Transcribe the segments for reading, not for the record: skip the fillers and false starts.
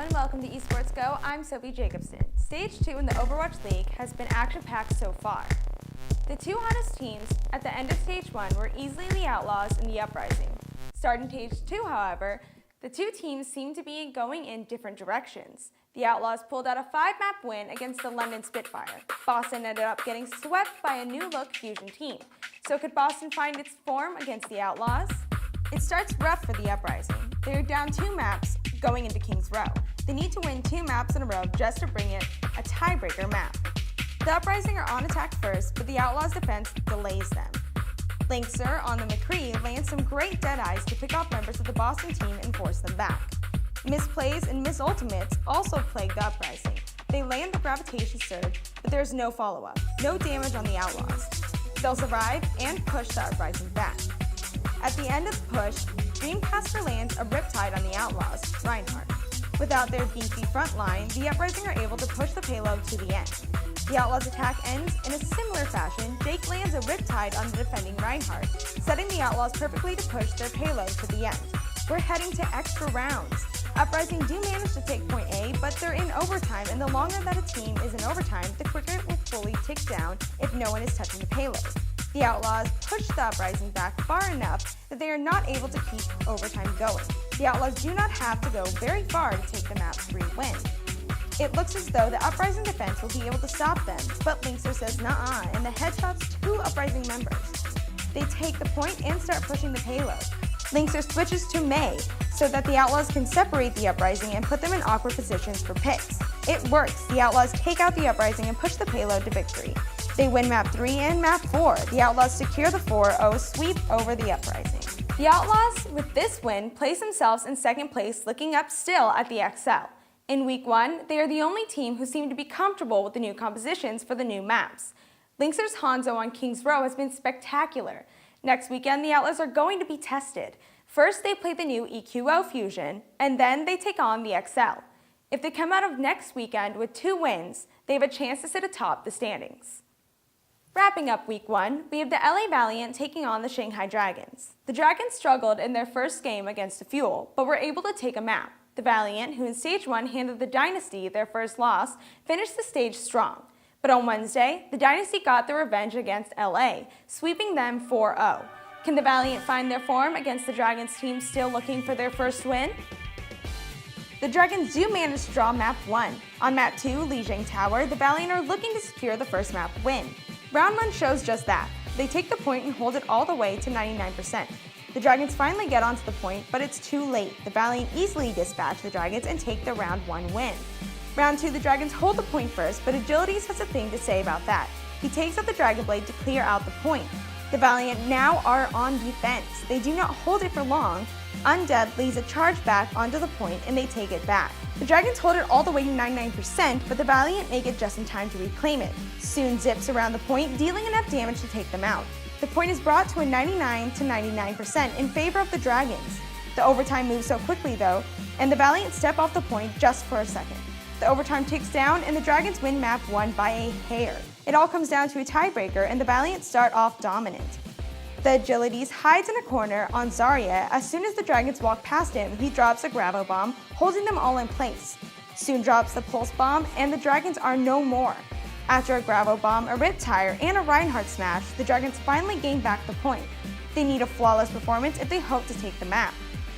everyone, welcome to Esports Go. I'm Sophie Jacobson. Stage 2 in the Overwatch League has been action-packed so far. The two hottest teams at the end of Stage 1 were easily the Outlaws and the Uprising. Starting Stage 2, however, the two teams seem to be going in different directions. The Outlaws pulled out a 5-map win against the London Spitfire. Boston ended up getting swept by a new-look Fusion team. So could Boston find its form against the Outlaws? It starts rough for the Uprising. They're down 2 maps going into King's Row. They need to win 2 maps in a row just to bring it a tiebreaker map. The Uprising are on attack first, but the Outlaws' defense delays them. Linkser on the McCree lands some great deadeyes to pick off members of the Boston team and force them back. Misplays and miss-ultimates also plague the Uprising. They land the gravitation surge, but there's no follow-up, no damage on the Outlaws. They'll survive and push the Uprising back. At the end of the push, Dreamcaster lands a Riptide on the Outlaws, Reinhardt. Without their beefy front line, the Uprising are able to push the payload to the end. The Outlaws' attack ends in a similar fashion. Jake lands a Riptide on the defending Reinhardt, setting the Outlaws perfectly to push their payload to the end. We're heading to extra rounds. Uprising do manage to take point A, but they're in overtime, and the longer that a team is in overtime, the quicker it will fully tick down if no one is touching the payload. The Outlaws push the Uprising back far enough that they are not able to keep overtime going. The Outlaws do not have to go very far to take the map 3 win. It looks as though the Uprising defense will be able to stop them, but Linkser says nah, and the headshots 2 Uprising members. They take the point and start pushing the payload. Linkser switches to Mei so that the Outlaws can separate the Uprising and put them in awkward positions for picks. It works. The Outlaws take out the Uprising and push the payload to victory. They win map 3 and map 4. The Outlaws secure the 4-0 sweep over the Uprising. The Outlaws, with this win, place themselves in second place, looking up still at the XL. In Week 1, they are the only team who seem to be comfortable with the new compositions for the new maps. Linkser's Hanzo on King's Row has been spectacular. Next weekend, the Outlaws are going to be tested. First, they play the new EQO Fusion, and then they take on the XL. If they come out of next weekend with 2 wins, they have a chance to sit atop the standings. Wrapping up Week 1, we have the LA Valiant taking on the Shanghai Dragons. The Dragons struggled in their first game against the Fuel, but were able to take a map. The Valiant, who in Stage 1 handed the Dynasty their first loss, finished the stage strong. But on Wednesday, the Dynasty got their revenge against LA, sweeping them 4-0. Can the Valiant find their form against the Dragons team still looking for their first win? The Dragons do manage to draw map 1. On map 2, Lijiang Tower, the Valiant are looking to secure the first map win. Round 1 shows just that. They take the point and hold it all the way to 99%. The Dragons finally get onto the point, but it's too late. The Valiant easily dispatch the Dragons and take the round 1 win. Round 2, the Dragons hold the point first, but Agilities has a thing to say about that. He takes out the Dragon Blade to clear out the point. The Valiant now are on defense. They do not hold it for long. Undead leads a charge back onto the point and they take it back. The Dragons hold it all the way to 99%, but the Valiant make it just in time to reclaim it. Soon zips around the point, dealing enough damage to take them out. The point is brought to a 99 to 99% in favor of the Dragons. The overtime moves so quickly though, and the Valiant step off the point just for a second. The overtime ticks down and the Dragons win map 1 by a hair. It all comes down to a tiebreaker and the Valiant start off dominant. The Agilities hides in a corner on Zarya. As soon as the Dragons walk past him, he drops a Gravo Bomb, holding them all in place. Soon drops the Pulse Bomb, and the Dragons are no more. After a Gravo Bomb, a Riptire, and a Reinhardt smash, the Dragons finally gain back the point. They need a flawless performance if they hope to take the map.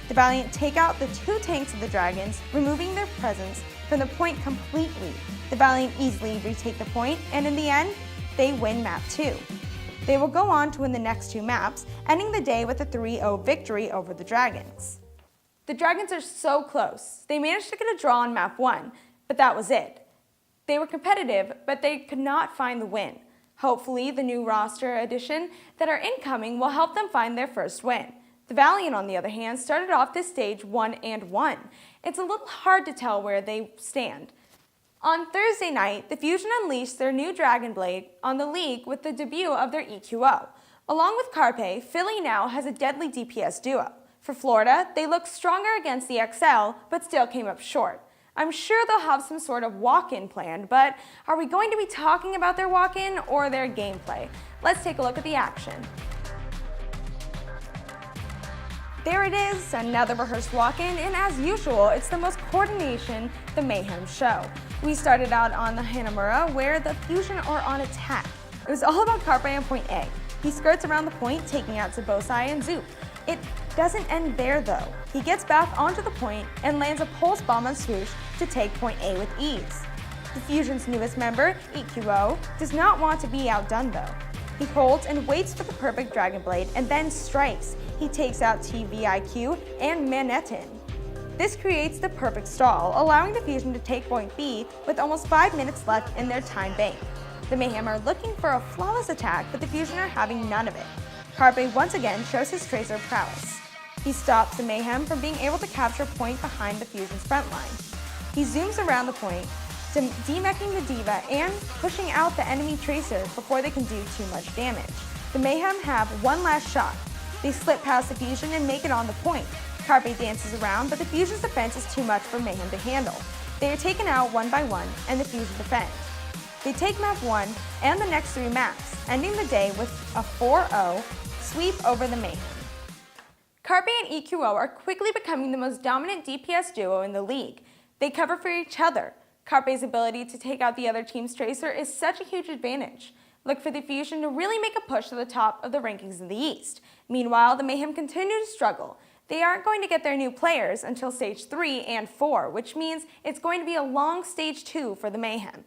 The Valiant take out the 2 tanks of the Dragons, removing their presence from the point completely. The Valiant easily retake the point, and in the end, they win map 2. They will go on to win the next 2 maps, ending the day with a 3-0 victory over the Dragons. The Dragons are so close. They managed to get a draw on map 1, but that was it. They were competitive, but they could not find the win. Hopefully, the new roster addition that are incoming will help them find their first win. The Valiant, on the other hand, started off this stage 1-1. It's a little hard to tell where they stand. On Thursday night, the Fusion unleashed their new Dragon Blade on the league with the debut of their EQO. Along with Carpe, Philly now has a deadly DPS duo. For Florida, they look stronger against the XL, but still came up short. I'm sure they'll have some sort of walk-in planned, but are we going to be talking about their walk-in or their gameplay? Let's take a look at the action. There it is, another rehearsed walk-in, and as usual, it's the most coordination the Mayhem show. We started out on the Hanamura, where the Fusion are on attack. It was all about Carpe on point A. He skirts around the point, taking out Sabosai and Zoop. It doesn't end there though. He gets back onto the point and lands a pulse bomb on Swoosh to take point A with ease. The Fusion's newest member, EQO, does not want to be outdone though. He holds and waits for the perfect Dragon Blade and then strikes. He takes out TVIQ and Manhattan. This creates the perfect stall, allowing the Fusion to take point B with almost 5 minutes left in their time bank. The Mayhem are looking for a flawless attack, but the Fusion are having none of it. Carpe once again shows his Tracer prowess. He stops the Mayhem from being able to capture point behind the Fusion's front line. He zooms around the point, demeching the Diva and pushing out the enemy Tracer before they can do too much damage. The Mayhem have one last shot. They slip past the Fusion and make it on the point. Carpe dances around, but the Fusion's defense is too much for Mayhem to handle. They are taken out one by one, and the Fusion defend. They take map 1 and the next 3 maps, ending the day with a 4-0 sweep over the Mayhem. Carpe and EQO are quickly becoming the most dominant DPS duo in the league. They cover for each other. Carpe's ability to take out the other team's Tracer is such a huge advantage. Look for the Fusion to really make a push to the top of the rankings in the East. Meanwhile, the Mayhem continue to struggle. They aren't going to get their new players until Stage 3 and 4, which means it's going to be a long Stage 2 for the Mayhem.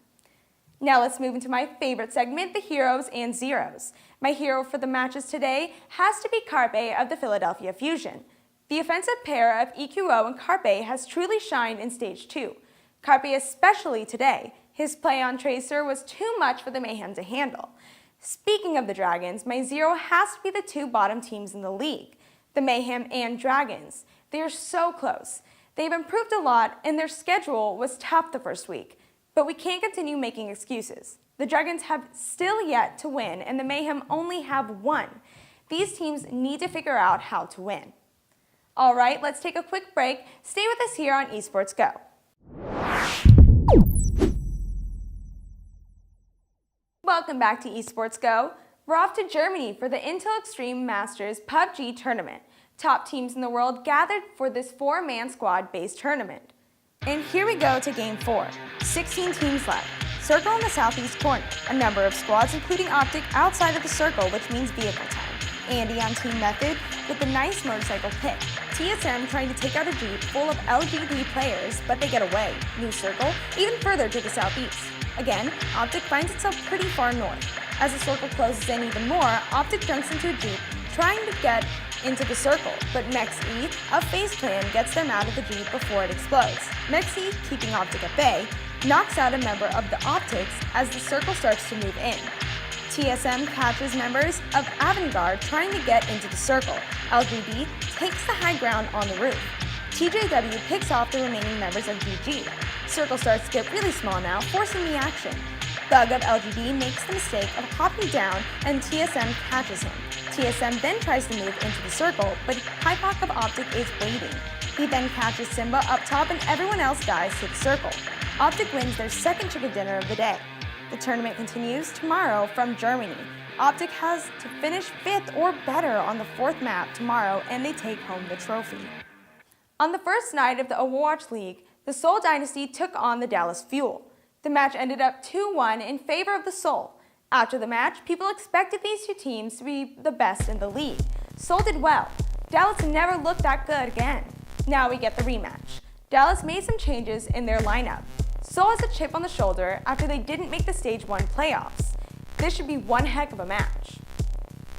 Now let's move into my favorite segment, the Heroes and Zeros. My hero for the matches today has to be Carpe of the Philadelphia Fusion. The offensive pair of EQO and Carpe has truly shined in Stage 2. Carpe especially today. His play on Tracer was too much for the Mayhem to handle. Speaking of the Dragons, my zero has to be the 2 bottom teams in the league, the Mayhem and Dragons. They are so close. They've improved a lot and their schedule was tough the first week, but we can't continue making excuses. The Dragons have still yet to win and the Mayhem only have 1. These teams need to figure out how to win. All right, let's take a quick break. Stay with us here on Esports Go. Welcome back to Esports Go. We're off to Germany for the Intel Extreme Masters PUBG tournament. Top teams in the world gathered for this 4-man squad-based tournament. And here we go to Game 4. 16 teams left. Circle in the southeast corner. A number of squads, including Optic, outside of the circle, which means vehicle time. Andy on Team Method with the nice motorcycle pick. TSM trying to take out a Jeep full of LGD players, but they get away. New circle, even further to the southeast. Again, Optic finds itself pretty far north. As the circle closes in even more, Optic jumps into a Jeep, trying to get into the circle, but Mexi, a face plan, gets them out of the Jeep before it explodes. Mexi, keeping Optic at bay, knocks out a member of the Optics as the circle starts to move in. TSM catches members of Avantgarde trying to get into the circle. LGD takes the high ground on the roof. TJW picks off the remaining members of GG. Circle starts to get really small now, forcing the action. Thug of LGD makes the mistake of hopping down and TSM catches him. TSM then tries to move into the circle, but Hypoc of Optic is waiting. He then catches Simba up top and everyone else dies to the circle. Optic wins their second chicken dinner of the day. The tournament continues tomorrow from Germany. Optic has to finish 5th or better on the 4th map tomorrow and they take home the trophy. On the first night of the Overwatch League, the Seoul Dynasty took on the Dallas Fuel. The match ended up 2-1 in favor of the Seoul. After the match, people expected these 2 teams to be the best in the league. Seoul did well. Dallas never looked that good again. Now we get the rematch. Dallas made some changes in their lineup. Seoul has a chip on the shoulder after they didn't make the Stage 1 playoffs. This should be one heck of a match.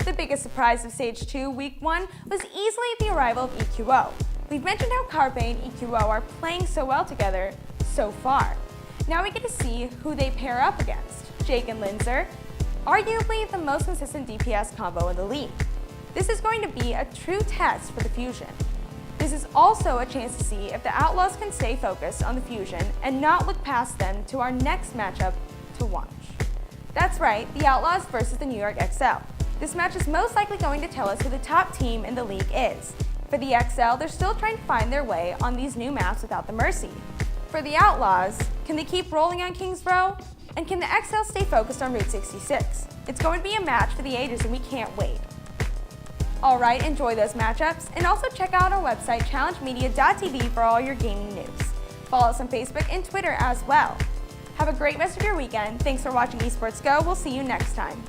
The biggest surprise of Stage 2 Week 1 was easily the arrival of EQO. We've mentioned how Carpe and EQO are playing so well together so far. Now we get to see who they pair up against. Jake and Linzer, arguably the most consistent DPS combo in the league. This is going to be a true test for the Fusion. This is also a chance to see if the Outlaws can stay focused on the Fusion and not look past them to our next matchup to watch. That's right, the Outlaws versus the New York XL. This match is most likely going to tell us who the top team in the league is. For the XL, they're still trying to find their way on these new maps without the Mercy. For the Outlaws, can they keep rolling on Kings Row? And can the XL stay focused on Route 66? It's going to be a match for the ages and we can't wait. Alright, enjoy those matchups, and also check out our website challengemedia.tv for all your gaming news. Follow us on Facebook and Twitter as well. Have a great rest of your weekend. Thanks for watching Esports Go. We'll see you next time.